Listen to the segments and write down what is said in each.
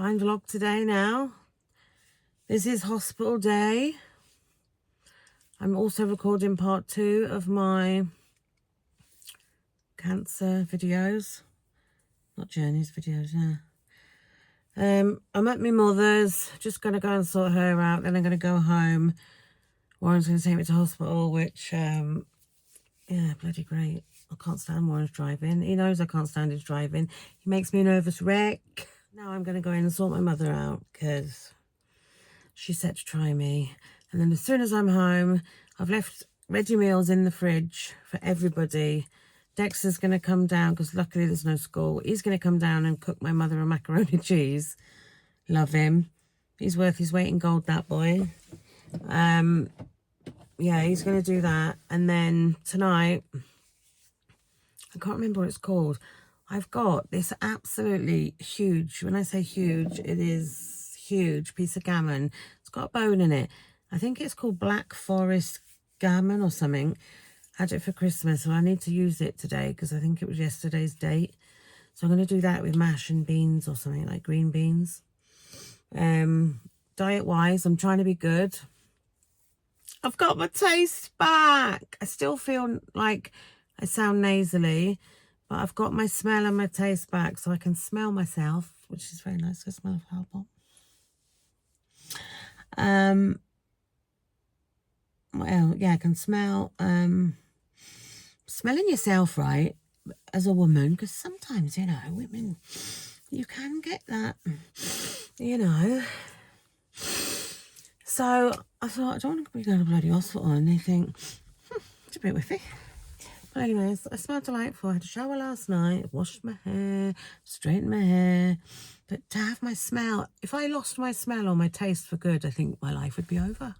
Fine vlog today now. This is hospital day. I'm also recording part 2 of my cancer videos. Not journeys, videos, yeah. I'm at my mother's, just going to go and sort her out, then I'm going to go home. Warren's going to take me to hospital, which, yeah, bloody great. I can't stand Warren's driving. He knows I can't stand his driving. He makes me a nervous wreck. Now I'm going to go in and sort my mother out, because she's set to try me. And then as soon as I'm home, I've left ready meals in the fridge for everybody. Dexter's going to come down, because luckily there's no school. He's going to come down and cook my mother a macaroni and cheese. Love him. He's worth his weight in gold, that boy. Yeah, he's going to do that. And then tonight, I can't remember what it's called. I've got this absolutely huge, when I say huge, it is huge, piece of gammon. It's got a bone in it. I think it's called Black Forest gammon or something. Had it for Christmas, so I need to use it today because I think it was yesterday's date. So I'm going to do that with mash and beans or something, like green beans. Diet-wise, I'm trying to be good. I've got my taste back. I still feel like I sound nasally, but I've got my smell and my taste back, so I can smell myself, which is very nice. I smell of herbal. Well, yeah, I can smell. Smelling yourself right as a woman, because sometimes, you know, women, you can get that, you know. So I thought, I don't want to be going to bloody hospital, and they think, it's a bit whiffy. But anyways, I smelled delightful. I had a shower last night, washed my hair, straightened my hair. But to have my smell, if I lost my smell or my taste for good, I think my life would be over.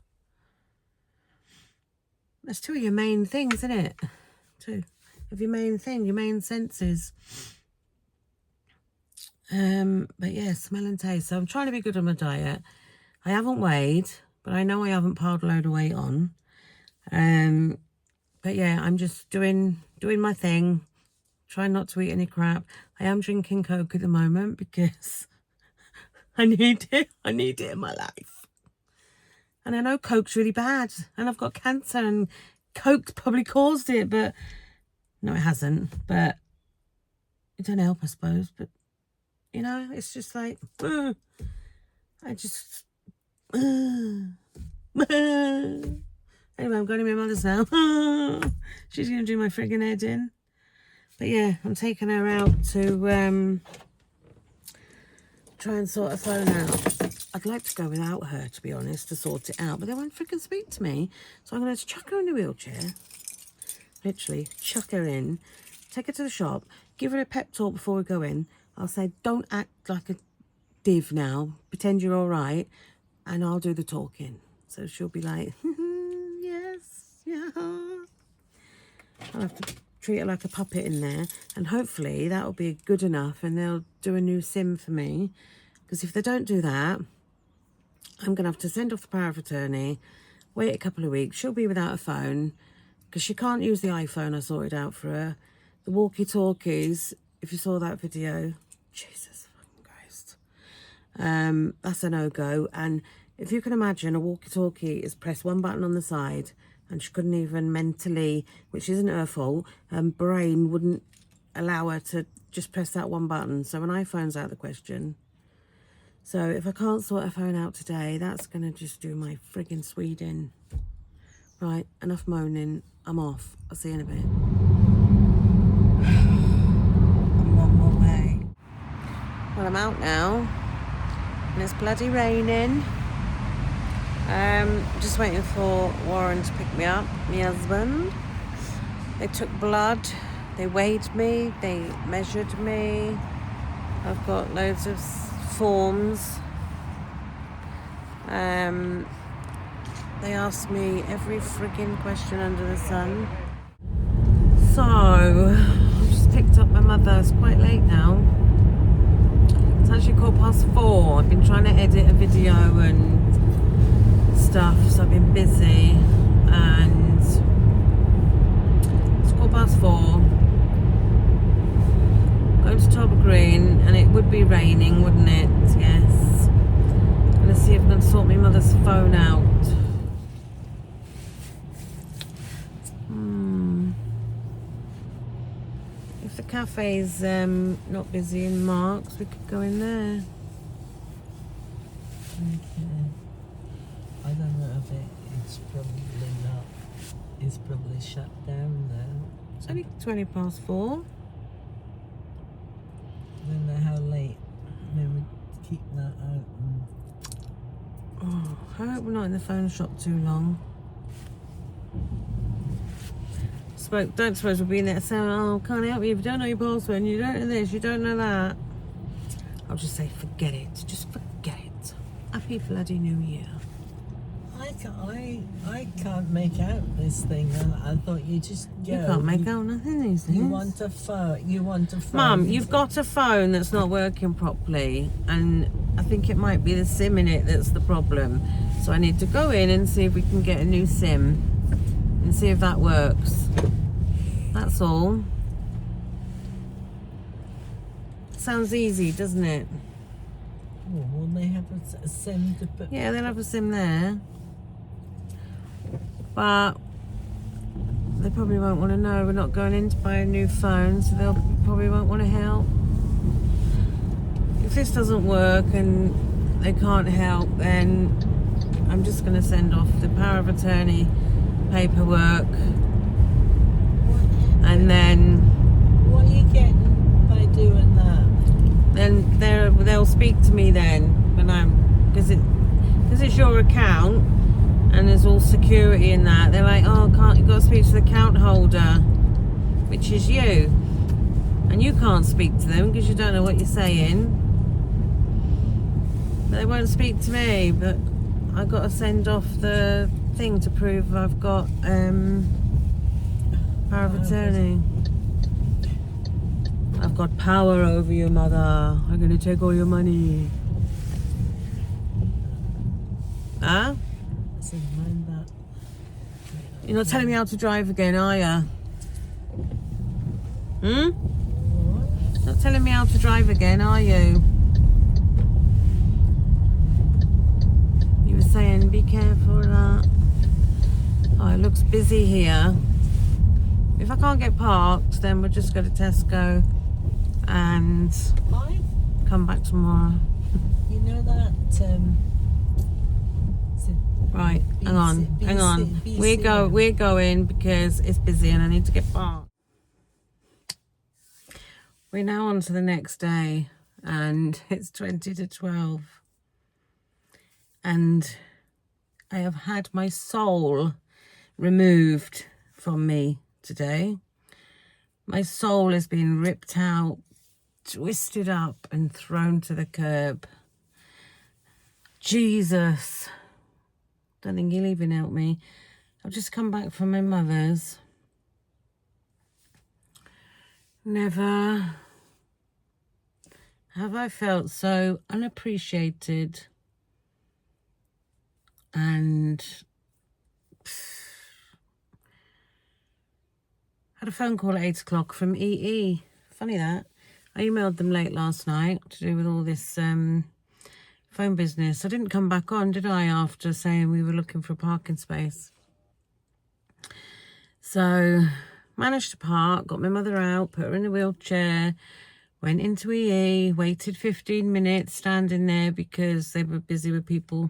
That's two of your main things, isn't it? Two of your main thing, your main senses. But yeah, smell and taste. So I'm trying to be good on my diet. I haven't weighed, but I know I haven't piled a load of weight on. But yeah, I'm just doing my thing, trying not to eat any crap. I am drinking Coke at the moment because I need it. I need it in my life. And I know Coke's really bad, and I've got cancer, and Coke probably caused it, but no, it hasn't. But it don't help, I suppose. But you know, it's just like I just. Anyway, I'm going to my mother's now. She's going to do my friggin' head in. But yeah, I'm taking her out to try and sort her phone out. I'd like to go without her, to be honest, to sort it out. But they won't friggin' speak to me. So I'm going to chuck her in the wheelchair. Literally, chuck her in. Take her to the shop. Give her a pep talk before we go in. I'll say, don't act like a div now. Pretend you're all right. And I'll do the talking. So she'll be like, yes, yeah. I'll have to treat her like a puppet in there. And hopefully that'll be good enough and they'll do a new SIM for me. Because if they don't do that, I'm going to have to send off the power of attorney, wait a couple of weeks. She'll be without a phone because she can't use the iPhone I sorted out for her. The walkie-talkies, if you saw that video, Jesus fucking Christ. That's a no-go. And if you can imagine, a walkie-talkie is press one button on the side, and she couldn't even mentally, which isn't her fault, brain wouldn't allow her to just press that one button. So an iPhone's out of the question. So if I can't sort her phone out today, that's going to just do my friggin' Sweden. Right, enough moaning. I'm off. I'll see you in a bit. I'm on my way. Well, I'm out now. And it's bloody raining. Just waiting for Warren to pick me up, my husband. They took blood, they weighed me, they measured me. I've got loads of forms. They asked me every friggin' question under the sun. So, I've just picked up my mother. It's quite late now. It's actually 4:15. I've been trying to edit a video and stuff, so I've been busy, and it's 4:15. Going to Tolbert Green, and it would be raining, wouldn't it? Yes. cafe's not busy in Marks. We could go in there. Okay. I don't know if it's probably not. It's probably shut down now. It's only 4:20. I don't know how late. Maybe keep that open. Oh, I hope we're not in the phone shop too long. Don't suppose we'll be in there saying, oh, can't help you if you don't know your password, you don't know this, you don't know that. I'll just say, forget it. Just forget it. Happy bloody New Year. I can't make out this thing. I thought you just go. You can't make out nothing these days. You want a phone. You want a phone. Mum, you've got a phone that's not working properly, and I think it might be the SIM in it that's the problem. So I need to go in and see if we can get a new SIM and see if that works. That's all. Sounds easy, doesn't it? Oh, will they have a SIM to put? Yeah, they'll have a SIM there. But they probably won't want to know we're not going in to buy a new phone, so they'll probably won't want to help. If this doesn't work and they can't help, then I'm just going to send off the power of attorney paperwork. And then what are you getting by doing that? Then they'll speak to me then when because it's your account and there's all security in that. They're like, oh, you've got to speak to the account holder, which is you, and you can't speak to them because you don't know what you're saying. They won't speak to me, but I've got to send off the thing to prove I've got power of attorney. I've got power over you, mother. I'm going to take all your money. Huh? So mind that. You're not telling me how to drive again, are you? What? Not telling me how to drive again, are you? You were saying be careful of that. Oh, it looks busy here. If I can't get parked, then we'll just go to Tesco and come back tomorrow. You know that Right, hang on. We're going because it's busy and I need to get parked. We're now on to the next day and it's 20 to 12. And I have had my soul removed from me today. My soul has been ripped out, twisted up and thrown to the curb. Jesus. Don't think he'll even help me. I've just come back from my mother's. Never have I felt so unappreciated and had a phone call at 8 o'clock from EE. Funny that. I emailed them late last night to do with all this phone business. I didn't come back on, did I, after saying we were looking for a parking space? So managed to park, got my mother out, put her in a wheelchair, went into EE, waited 15 minutes standing there because they were busy with people.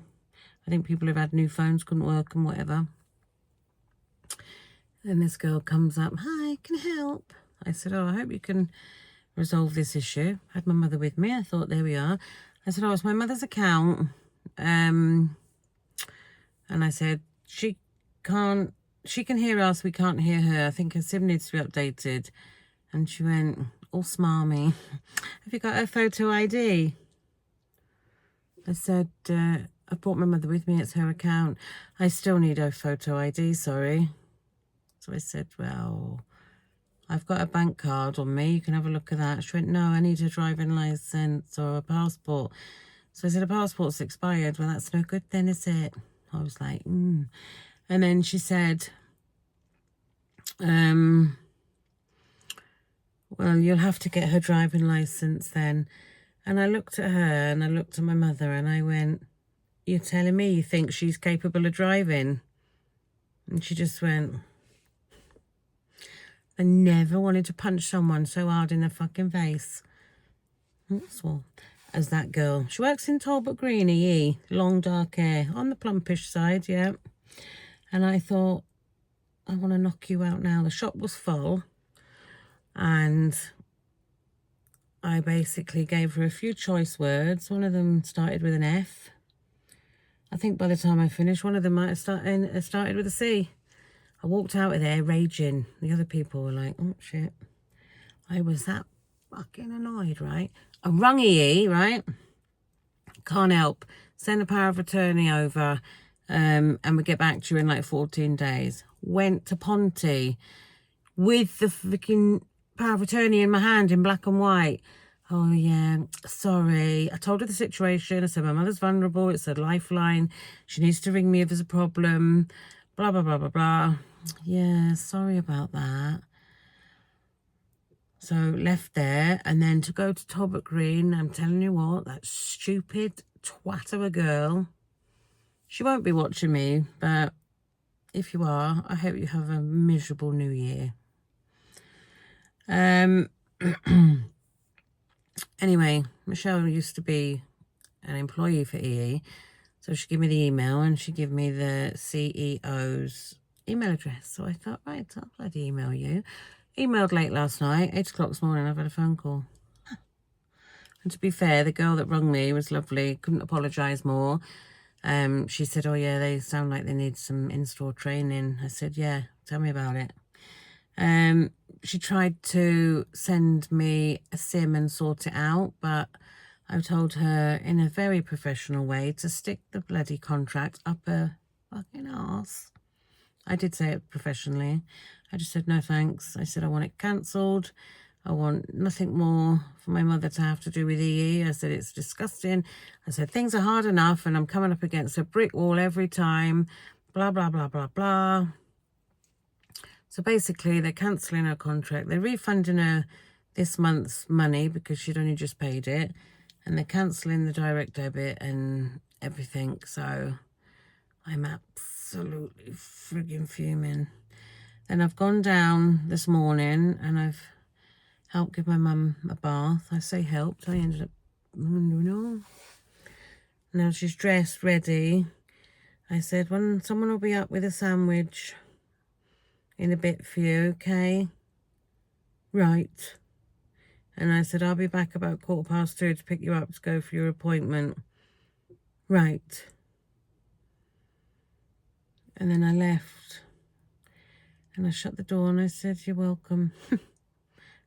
I think people who've had new phones couldn't work and whatever. Then this girl comes up, hi, can I help? I said, oh, I hope you can resolve this issue. I had my mother with me. I thought, there we are. I said, oh, it's my mother's account. And I said, she can hear us, we can't hear her. I think her SIM needs to be updated. And she went, all smarmy, have you got her photo ID? I said, I brought my mother with me, it's her account. I still need her photo ID, sorry. So I said, well, I've got a bank card on me, you can have a look at that. She went, no, I need a driving licence or a passport. So I said, a passport's expired. Well, that's no good then, is it? I was like, And then she said, well, you'll have to get her driving licence then. And I looked at her and I looked at my mother and I went, you're telling me you think she's capable of driving? And she just went, I never wanted to punch someone so hard in the fucking face. That's all. As that girl. She works in Talbot Green, EE. Long dark hair. On the plumpish side, yeah. And I thought, I want to knock you out now. The shop was full. And I basically gave her a few choice words. One of them started with an F. I think by the time I finished, one of them might have started with a C. I walked out of there raging. The other people were like, oh, shit. I was that fucking annoyed, right? I rung EE, right? Can't help. Send a power of attorney over and we get back to you in like 14 days. Went to Ponty with the freaking power of attorney in my hand in black and white. Oh, yeah, sorry. I told her the situation. I said, my mother's vulnerable. It said lifeline. She needs to ring me if there's a problem. Blah, blah, blah, blah, blah. Yeah, sorry about that. So left there, and then to go to Talbot Green, I'm telling you what, that stupid twat of a girl. She won't be watching me, but if you are, I hope you have a miserable new year. Anyway, Michelle used to be an employee for EE, so she gave me the email and she gave me the CEO's email address. So I thought, right, I'll bloody email you. Emailed late last night, 8 o'clock this morning, I've had a phone call. And to be fair, the girl that rung me was lovely, couldn't apologise more. She said, oh yeah, they sound like they need some in-store training. I said, yeah, tell me about it. She tried to send me a sim and sort it out, but I told her in a very professional way to stick the bloody contract up her fucking arse. I did say it professionally. I just said, no thanks. I said, I want it cancelled. I want nothing more for my mother to have to do with EE. I said, it's disgusting. I said, things are hard enough and I'm coming up against a brick wall every time. Blah, blah, blah, blah, blah. So basically, they're cancelling her contract. They're refunding her this month's money because she'd only just paid it. And they're cancelling the direct debit and everything. So I'm absolutely frigging fuming. Then I've gone down this morning and I've helped give my mum a bath. I say helped. I ended up... Now she's dressed, ready. I said, when someone will be up with a sandwich in a bit for you, okay? Right. And I said, I'll be back about 2:15 to pick you up to go for your appointment. Right. And then I left. And I shut the door and I said, you're welcome. And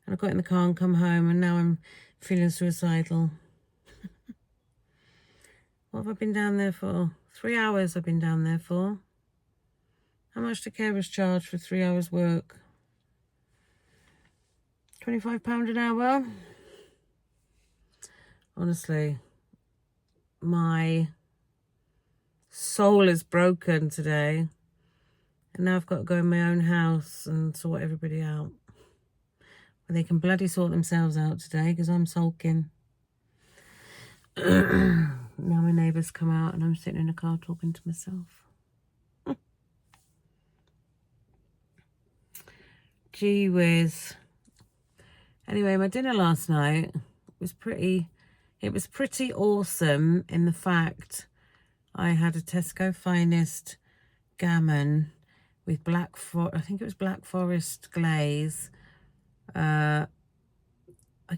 I got in the car and come home and now I'm feeling suicidal. What have I been down there for? 3 hours I've been down there for. How much do carers charge for 3 hours work? £25 an hour? Honestly, my soul is broken today. And now I've got to go in my own house and sort everybody out. But they can bloody sort themselves out today because I'm sulking. Now my neighbours come out and I'm sitting in the car talking to myself. Gee whiz. Anyway, my dinner last night was pretty awesome in the fact I had a Tesco Finest gammon with I think it was Black Forest glaze. I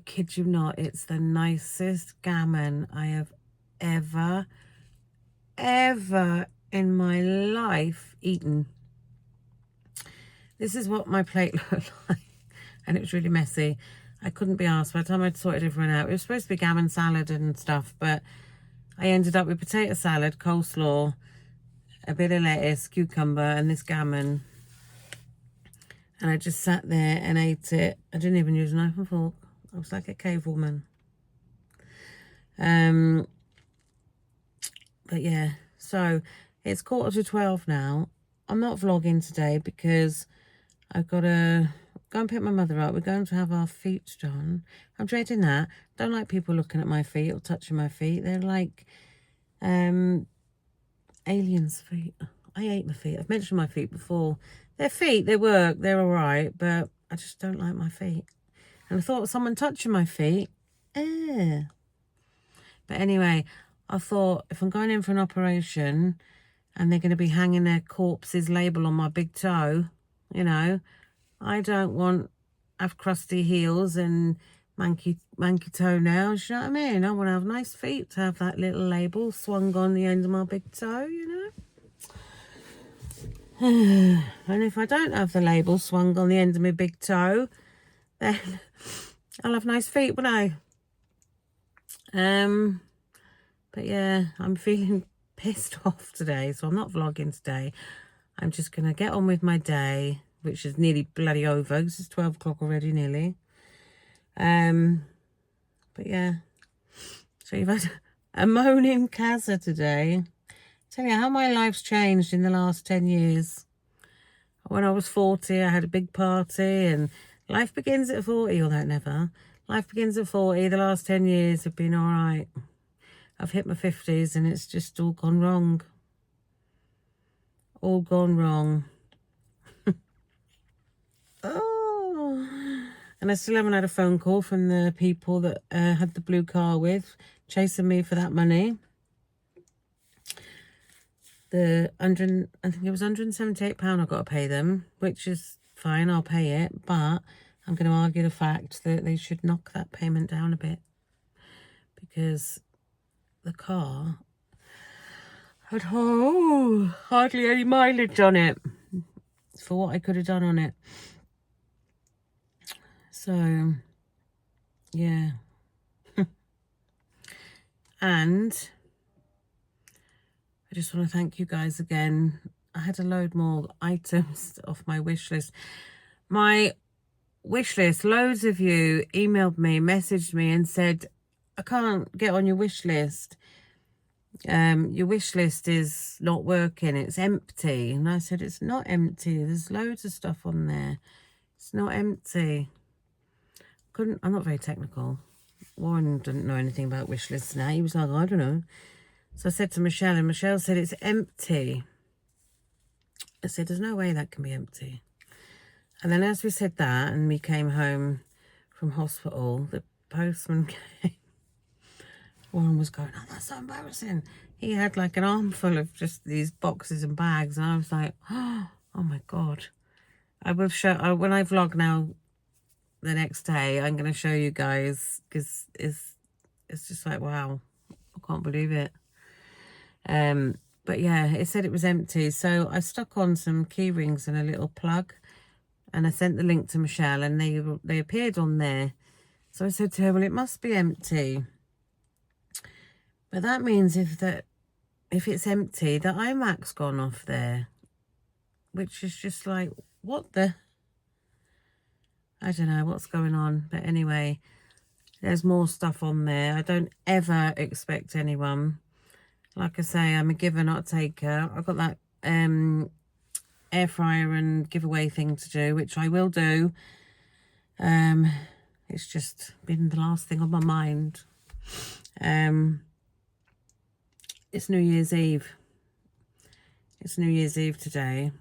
kid you not, it's the nicest gammon I have ever in my life eaten. This is what my plate looked like. And it was really messy. I couldn't be asked by the time I'd sorted everyone out. It was supposed to be gammon salad and stuff, but I ended up with potato salad, coleslaw, a bit of lettuce, cucumber, and this gammon. And I just sat there and ate it. I didn't even use a knife and fork. I was like a cave woman. But yeah, so it's 11:45 now. I'm not vlogging today because I've got to go and pick my mother up. We're going to have our feet done. I'm dreading that. Don't like people looking at my feet or touching my feet. They're like aliens' feet. I hate my feet. I've mentioned my feet before. They're feet, they work, they're all right, but I just don't like my feet. And I thought someone touching my feet. But anyway, I thought if I'm going in for an operation and they're going to be hanging their corpse's label on my big toe, you know, I don't want have crusty heels and manky toenails, you know what I mean? I want to have nice feet to have that little label swung on the end of my big toe, you know? And if I don't have the label swung on the end of my big toe, then I'll have nice feet, won't I? But yeah, I'm feeling pissed off today, so I'm not vlogging today. I'm just going to get on with my day, which is nearly bloody over because it's 12 o'clock already, nearly. But yeah, so you've had a moaning Casa today. Tell you how my life's changed in the last 10 years. When I was 40, I had a big party, and life begins at 40, although never. Life begins at 40. The last 10 years have been all right. I've hit my 50s, and it's just all gone wrong. All gone wrong. Oh. And I still haven't had a phone call from the people that had the blue car with, chasing me for that money. I think it was £178 I've got to pay them, which is fine, I'll pay it, but I'm going to argue the fact that they should knock that payment down a bit, because the car had hardly any mileage on it for what I could have done on it. So, yeah. And I just want to thank you guys again. I had a load more items off my wish list. My wish list, loads of you emailed me, messaged me and said, I can't get on your wish list. Your wish list is not working. It's empty. And I said, it's not empty. There's loads of stuff on there. It's not empty. I'm not very technical. Warren didn't know anything about wish lists now. He was like, I don't know. So I said to Michelle, and Michelle said, it's empty. I said, there's no way that can be empty. And then as we said that, and we came home from hospital, the postman came. Warren was going, oh, that's so embarrassing. He had like an armful of just these boxes and bags. And I was like, oh my God. I will show, when I vlog now the next day, I'm going to show you guys, because it's just like, wow, I can't believe it. But yeah, it said it was empty. So I stuck on some key rings and a little plug, and I sent the link to Michelle, and they appeared on there. So I said to her, well, it must be empty. But that means if it's empty, the iMac's gone off there, which is just like, what the? I don't know what's going on. But anyway, there's more stuff on there. I don't ever expect anyone. Like I say, I'm a giver, not a taker. I've got that air fryer and giveaway thing to do, which I will do. It's just been the last thing on my mind. It's New Year's Eve. It's New Year's Eve today.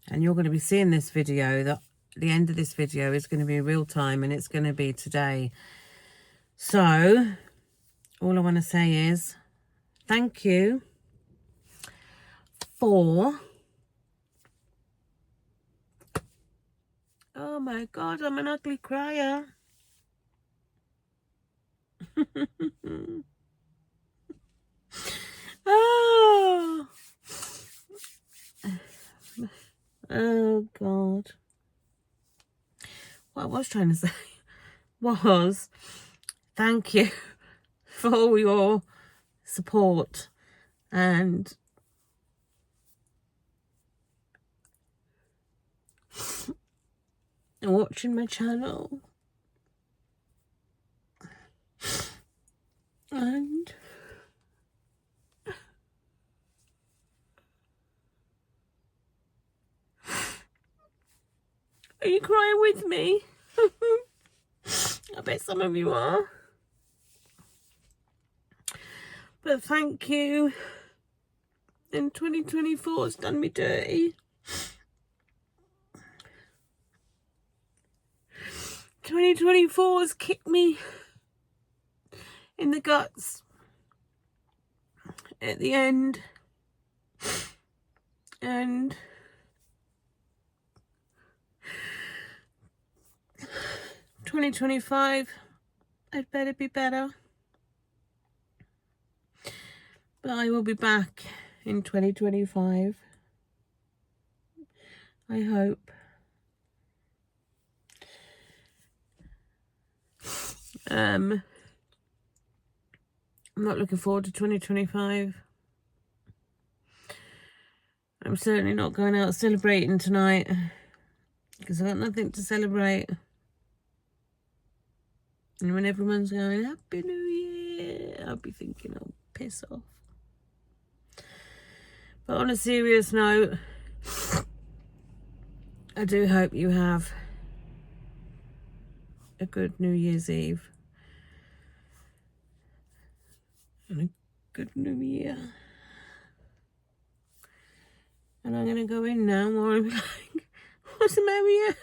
And you're going to be seeing this video. The end of this video is going to be real time, and it's going to be today. So, all I want to say is, thank you for... Oh my God, I'm an ugly crier. Oh. Oh God. What I was trying to say was, thank you for all your support and watching my channel, and are you crying with me? I bet some of you are. But thank you. And 2024 has done me dirty. 2024 has kicked me in the guts at the end, and 2025 I'd better be better, but I will be back in 2025, I hope. I'm not looking forward to 2025. I'm certainly not going out celebrating tonight because I've got nothing to celebrate. And when everyone's going, Happy New Year, I'll be thinking, oh, piss off. But on a serious note, I do hope you have a good New Year's Eve and a good New Year. And I'm going to go in now while I'm like, what's the matter with you?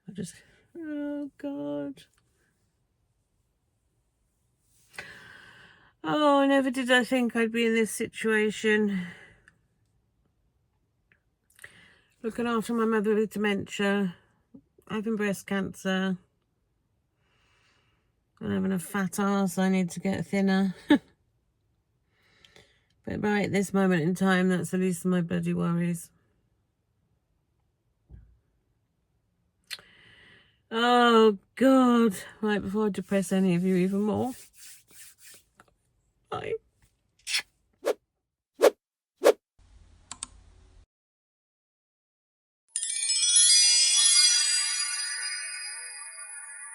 I just, oh God. Oh, never did I think I'd be in this situation. Looking after my mother with dementia, having breast cancer, and having a fat ass, I need to get thinner. But right at this moment in time, that's the least of my bloody worries. Oh, God. Right, before I depress any of you even more. Bye.